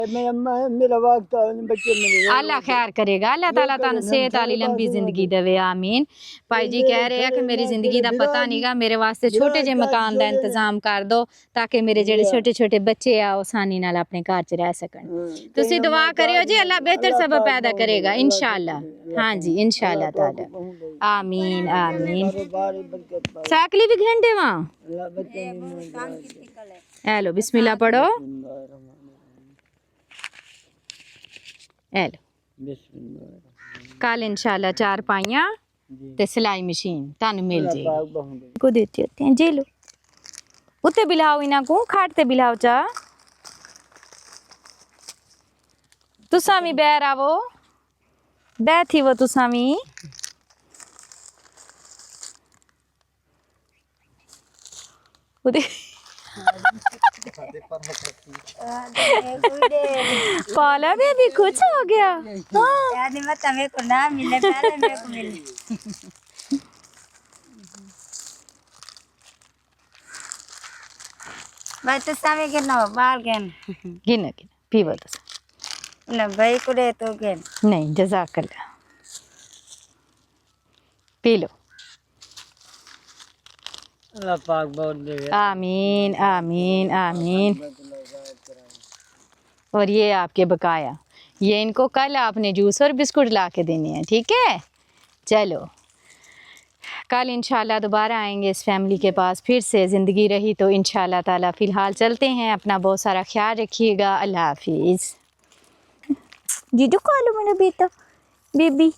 मेरा वक्त बच्चे मेरे अल्लाह खैर करेगा, अल्लाह ताला तानू सेहत वाली लंबी जिंदगी देवे, आमीन। भाई जी कह रहे हैं कि मेरी जिंदगी दा पता नहींगा, मेरे वास्ते छोटे जे मकान दा इंतजाम कर दो ताकि मेरे जेडे छोटे छोटे बच्चे आ आसानी नाल अपने घर च रह सकन। तुसी दुआ करियो जी, अल्लाह बेहतर सबब पैदा करेगा इंशाअल्लाह। हाँ जी इंशाअल्लाह ताला, आमीन आमीन। साकली भी घंटे वहाँ हेलो बिस्मिल्लाह पढ़ो, हेलो कल इंशाल्लाह चार पाइयां ते सिलाई मशीन तानू मिल जाएगी को देते होते हैं। जे लो उत्ते बिलाओ, इना को खाट ते बिलाओ चा तुसा भी बैर आवो, बैठी वो तुसा भी पाला भी अभी कुछ हो गया। यार मत हमें को ना मिले, पहले मेरे को मिले। भाई तो सामे के ना बाल के गिन गिन पीवा तो ना भाई को दे तो के नहीं, जज़ाकल्लाह पी लो। अल्लाह पाक बहुत दे। आमीन आमीन आमीन। और ये आपके बकाया, ये इनको कल आपने जूस और बिस्कुट ला के देने हैं, ठीक है। चलो कल इंशाल्लाह दोबारा आएंगे इस फैमिली के पास फिर से, ज़िंदगी रही तो इंशाल्लाह ताला। फ़िलहाल चलते हैं, अपना बहुत सारा ख्याल रखिएगा। अल्लाह हाफिज़। जीजू खा लो मेरा बेटा बेबी।